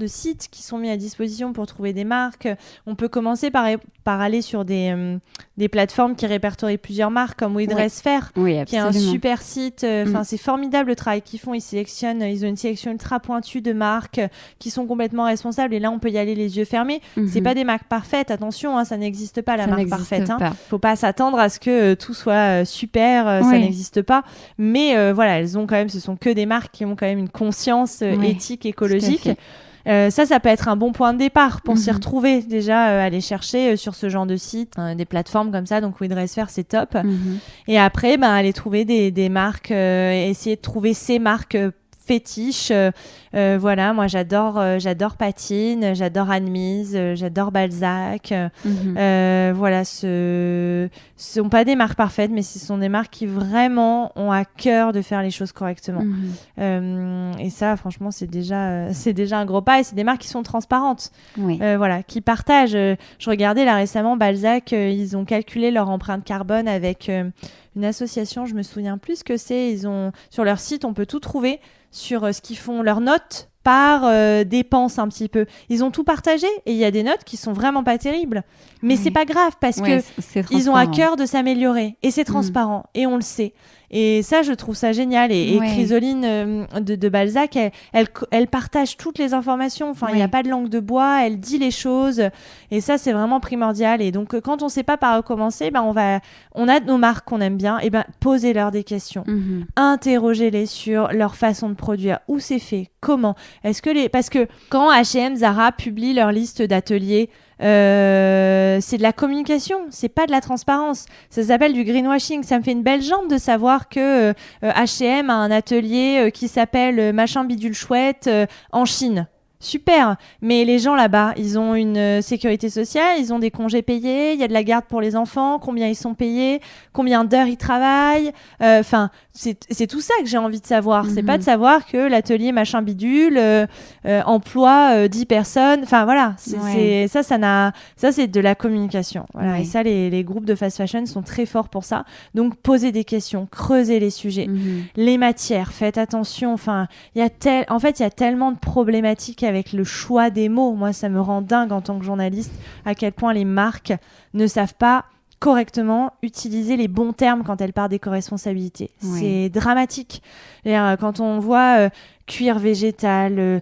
sites qui sont mis à disposition pour trouver des marques. On peut commencer par aller sur des plateformes qui répertorient plusieurs marques, comme We Dress Fair, qui est un super site. C'est formidable le travail qu'ils font. Ils ont une sélection ultra pointue de marques qui sont complètement responsables. Et là, on peut y aller les yeux fermés. C'est pas des marques parfaites. Attention, ça n'existe pas la marque parfaite. Faut pas s'attendre à ce que tout soit super. Ça n'existe pas. Mais voilà, ce sont que des marques qui ont quand même une conscience éthique, écologique. Ça peut être un bon point de départ pour s'y retrouver. Déjà, aller chercher sur ce genre de site, des plateformes comme ça. Donc, We Dress Fair, c'est top. Et après, aller trouver des marques, essayer de trouver ces marques fétiches. Voilà, moi j'adore Patine, j'adore Anne-Mise, j'adore Balzac. Voilà, ce sont pas des marques parfaites, mais ce sont des marques qui vraiment ont à cœur de faire les choses correctement. Et ça, franchement, c'est déjà un gros pas. Et c'est des marques qui sont transparentes, voilà, qui partagent. Je regardais là récemment Balzac, ils ont calculé leur empreinte carbone avec une association, je me souviens plus ce que c'est. Sur leur site, on peut tout trouver sur ce qu'ils font, leurs notes par dépenses un petit peu. Ils ont tout partagé et il y a des notes qui sont vraiment pas terribles. Mais c'est pas grave parce que ils ont à cœur de s'améliorer et c'est transparent et on le sait. Et ça, je trouve ça génial. Et Chrysoline de Balzac, elle partage toutes les informations. Enfin, il n'y a pas de langue de bois. Elle dit les choses. Et ça, c'est vraiment primordial. Et donc, quand on ne sait pas par où commencer, on a nos marques qu'on aime bien. Et posez-leur des questions. Interrogez-les sur leur façon de produire. Où c'est fait ? Comment ? Parce que quand H&M, Zara publient leur liste d'ateliers, c'est de la communication, c'est pas de la transparence. Ça s'appelle du greenwashing. Ça me fait une belle jambe de savoir que H&M a un atelier qui s'appelle machin bidule chouette en Chine. super. Mais les gens là-bas, ils ont une sécurité sociale, ils ont des congés payés, il y a de la garde pour les enfants, combien ils sont payés, combien d'heures ils travaillent. Enfin, c'est tout ça que j'ai envie de savoir. C'est pas de savoir que l'atelier machin bidule emploie 10 personnes. Enfin voilà, ça c'est de la communication. Voilà. Et ça, les groupes de fast fashion sont très forts pour ça. Donc posez des questions, creusez les sujets, les matières, faites attention. Enfin, il y a tellement de problématiques avec le choix des mots. Moi, ça me rend dingue en tant que journaliste à quel point les marques ne savent pas correctement utiliser les bons termes quand elles parlent d'éco-responsabilité. C'est dramatique. Quand on voit cuir végétal,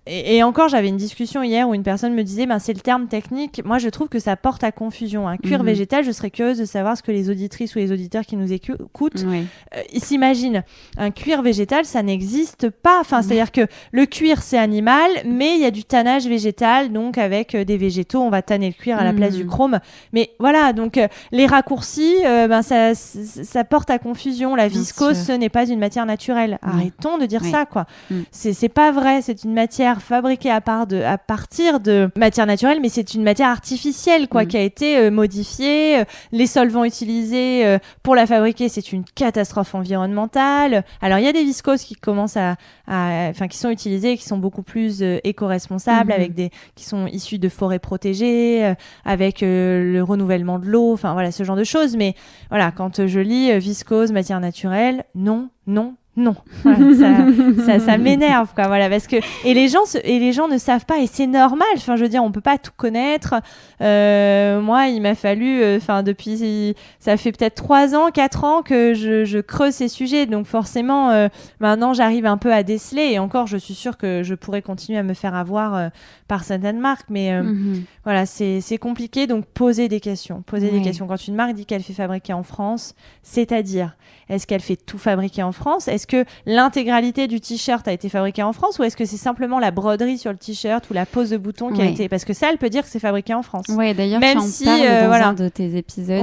et encore, j'avais une discussion hier où une personne me disait c'est le terme technique. Moi, je trouve que ça porte à confusion. Un cuir végétal, je serais curieuse de savoir ce que les auditrices ou les auditeurs qui nous écoutent ils s'imaginent. Un cuir végétal, ça n'existe pas. Enfin, c'est-à-dire que le cuir, c'est animal, mais il y a du tannage végétal, donc avec des végétaux, on va tanner le cuir à la place du chrome. Mais voilà, donc les raccourcis, ça porte à confusion. La viscose, ce n'est pas une matière naturelle. Arrêtons de dire ça, quoi. C'est pas vrai. C'est une matière fabriquée à partir de matière naturelle, mais c'est une matière artificielle, quoi, qui a été modifiée. Les solvants utilisés pour la fabriquer, c'est une catastrophe environnementale. Alors, il y a des viscoses qui commencent qui sont utilisées et qui sont beaucoup plus éco-responsables, qui sont issues de forêts protégées, avec le renouvellement de l'eau, enfin voilà, ce genre de choses. Mais voilà, quand je lis viscose, matière naturelle, non. Voilà, ça m'énerve, quoi. Voilà, parce que les gens ne savent pas, et c'est normal. Enfin, je veux dire, on peut pas tout connaître. Moi, il m'a fallu, depuis, ça fait peut-être 4 ans que je creuse ces sujets. Donc forcément, maintenant, j'arrive un peu à déceler. Et encore, je suis sûre que je pourrais continuer à me faire avoir par certaines marques. Mais voilà, c'est compliqué. Donc, posez des questions. Des questions. Quand une marque dit qu'elle fait fabriquer en France, c'est-à-dire, est-ce qu'elle fait tout fabriquer en France ? Est-ce que l'intégralité du t-shirt a été fabriquée en France, ou est-ce que c'est simplement la broderie sur le t-shirt ou la pose de bouton qui a été... Parce que ça, elle peut dire que c'est fabriqué en France. Ouais, d'ailleurs, même tu en parles dans un de tes épisodes.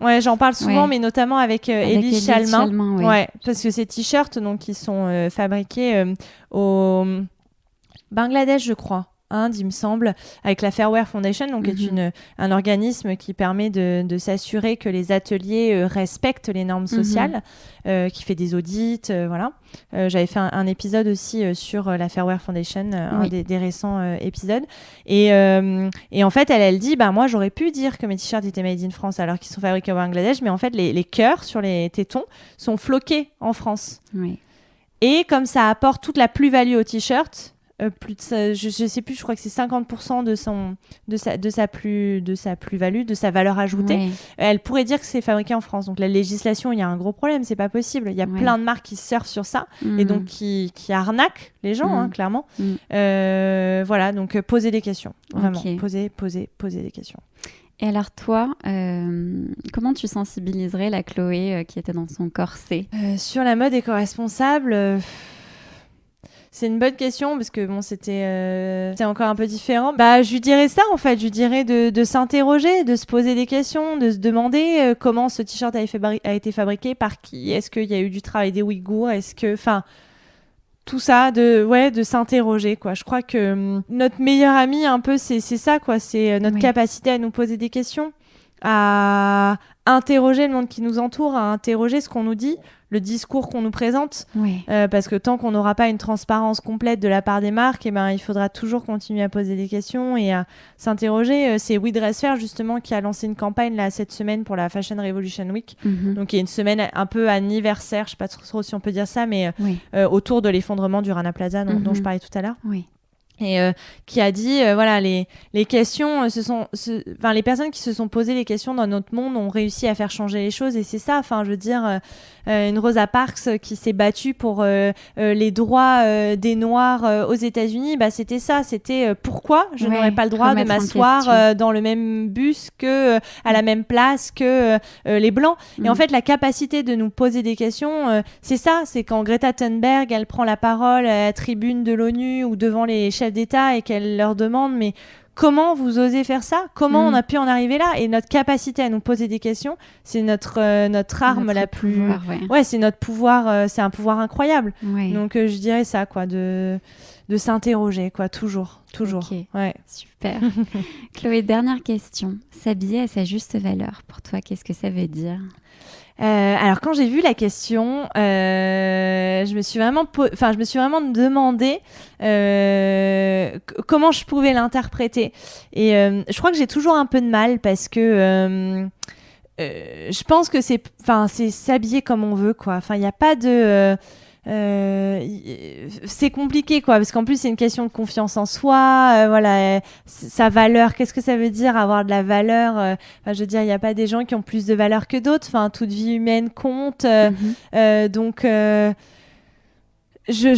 Ouais, j'en parle souvent, mais notamment avec Élise Chalmin. Parce que ces t-shirts, donc, ils sont fabriqués au Bangladesh, je crois. Il me semble, avec la Fair Wear Foundation, donc qui est un organisme qui permet de s'assurer que les ateliers respectent les normes sociales, qui fait des audits, voilà. J'avais fait un épisode aussi sur la Fair Wear Foundation, un des récents épisodes. Et en fait, elle dit, moi, j'aurais pu dire que mes t-shirts étaient made in France alors qu'ils sont fabriqués au Bangladesh, mais en fait, les cœurs sur les tétons sont floqués en France. Oui. Et comme ça apporte toute la plus-value au t-shirt, je sais plus, je crois que c'est 50% de sa plus-value, de sa valeur ajoutée. Elle pourrait dire que c'est fabriqué en France. Donc la législation, il y a un gros problème, c'est pas possible. Il y a plein de marques qui surfent sur ça et donc qui arnaquent les gens, clairement. Voilà, donc posez des questions, vraiment. Posez des questions. Et alors toi, comment tu sensibiliserais la Chloé qui était dans son corset sur la mode éco-responsable c'est une bonne question parce que c'était encore un peu différent. Je lui dirais ça en fait. Je lui dirais de s'interroger, de se poser des questions, de se demander comment ce t-shirt a été fabriqué, par qui, est-ce qu'il y a eu du travail des Ouïghours, tout ça, de s'interroger, quoi. Je crois que notre meilleur ami un peu c'est ça, quoi. C'est notre capacité à nous poser des questions, à interroger le monde qui nous entoure, à interroger ce qu'on nous dit, le discours qu'on nous présente, parce que tant qu'on n'aura pas une transparence complète de la part des marques, il faudra toujours continuer à poser des questions et à s'interroger. C'est We Dress Fair justement qui a lancé une campagne là cette semaine pour la Fashion Revolution Week, donc il y a une semaine un peu anniversaire, je sais pas trop si on peut dire ça, mais autour de l'effondrement du Rana Plaza dont je parlais tout à l'heure. Et qui a dit les questions les personnes qui se sont posées les questions dans notre monde ont réussi à faire changer les choses, et c'est ça, je veux dire, une Rosa Parks qui s'est battue pour les droits des Noirs aux États-Unis, c'était ça, c'était pourquoi je n'aurais pas le droit de m'asseoir dans le même bus que à la même place que les Blancs. Et en fait, la capacité de nous poser des questions, c'est ça, c'est quand Greta Thunberg elle prend la parole à la tribune de l'ONU ou devant les chefs d'État et qu'elle leur demande mais comment vous osez faire ça ? Comment on a pu en arriver là ? Et notre capacité à nous poser des questions, c'est notre arme la plus... c'est notre pouvoir, c'est un pouvoir incroyable. Donc je dirais ça, quoi, de s'interroger, quoi, toujours. Ok. Ouais. Super. Chloé, dernière question. S'habiller à sa juste valeur, pour toi, qu'est-ce que ça veut dire ? Alors quand j'ai vu la question, je me suis vraiment demandé comment je pouvais l'interpréter. Et je crois que j'ai toujours un peu de mal parce que je pense que c'est s'habiller comme on veut, quoi. Enfin, il n'y a pas de c'est compliqué, quoi, parce qu'en plus c'est une question de confiance en soi, voilà, sa valeur, qu'est-ce que ça veut dire avoir de la valeur, je veux dire, il n'y a pas des gens qui ont plus de valeur que d'autres, enfin, toute vie humaine compte, donc je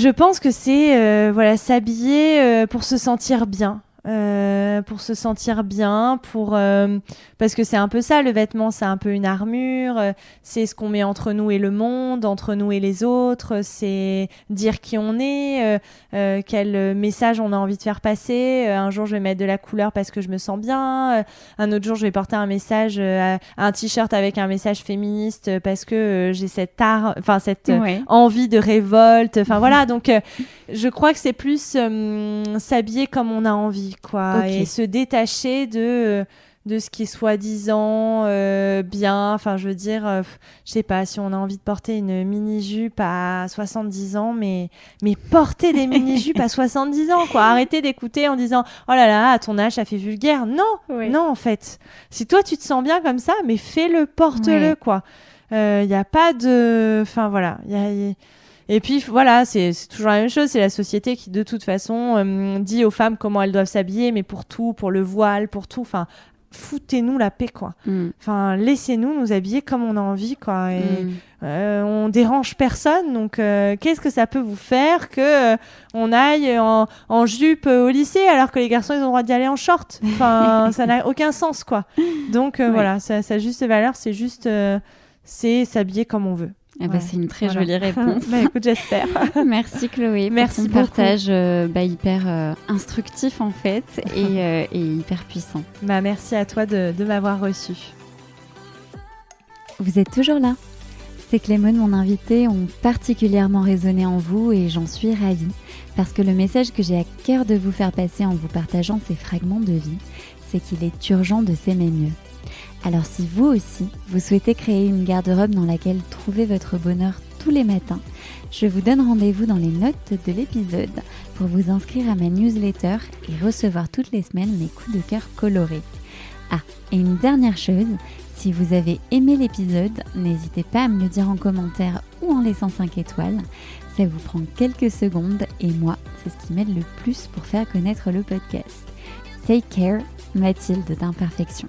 pense que c'est voilà, s'habiller pour se sentir bien. Parce que c'est un peu ça, le vêtement, c'est un peu une armure, c'est ce qu'on met entre nous et le monde, entre nous et les autres, c'est dire qui on est, quel message on a envie de faire passer. Un jour, je vais mettre de la couleur parce que je me sens bien, un autre jour, je vais porter un message, un t-shirt avec un message féministe parce que j'ai cette envie de révolte, enfin voilà, donc je crois que c'est plus s'habiller comme on a envie, quoi, Ok. et se détacher de ce qui est soi-disant bien, enfin je veux dire, je sais pas, si on a envie de porter une mini-jupe à 70 ans, mais porter des mini-jupes à 70 ans, quoi, arrêtez d'écouter en disant oh là là, à ton âge ça fait vulgaire, non en fait, si toi tu te sens bien comme ça, mais fais-le, porte-le, quoi, y a pas de, enfin voilà, et puis voilà, c'est toujours la même chose, c'est la société qui de toute façon dit aux femmes comment elles doivent s'habiller, mais pour tout, pour le voile, pour tout, enfin foutez-nous la paix, quoi. Enfin, laissez-nous nous habiller comme on a envie, quoi. Et on dérange personne, donc qu'est-ce que ça peut vous faire que on aille en jupe au lycée alors que les garçons ils ont le droit d'y aller en short. Enfin, ça n'a aucun sens, quoi. Donc voilà, sa juste valeur, c'est juste c'est s'habiller comme on veut. Ah bah, c'est une très jolie réponse. Bah, écoute, j'espère. Merci Chloé. Merci pour ton partage hyper instructif en fait et hyper puissant. Bah, merci à toi de m'avoir reçue. Vous êtes toujours là. Ces clés mots de mon invité ont particulièrement résonné en vous et j'en suis ravie parce que le message que j'ai à cœur de vous faire passer en vous partageant ces fragments de vie, c'est qu'il est urgent de s'aimer mieux. Alors si vous aussi, vous souhaitez créer une garde-robe dans laquelle trouver votre bonheur tous les matins, je vous donne rendez-vous dans les notes de l'épisode pour vous inscrire à ma newsletter et recevoir toutes les semaines mes coups de cœur colorés. Ah, et une dernière chose, si vous avez aimé l'épisode, n'hésitez pas à me le dire en commentaire ou en laissant 5 étoiles. Ça vous prend quelques secondes et moi, c'est ce qui m'aide le plus pour faire connaître le podcast. Take care, Mathilde d'Imperfection.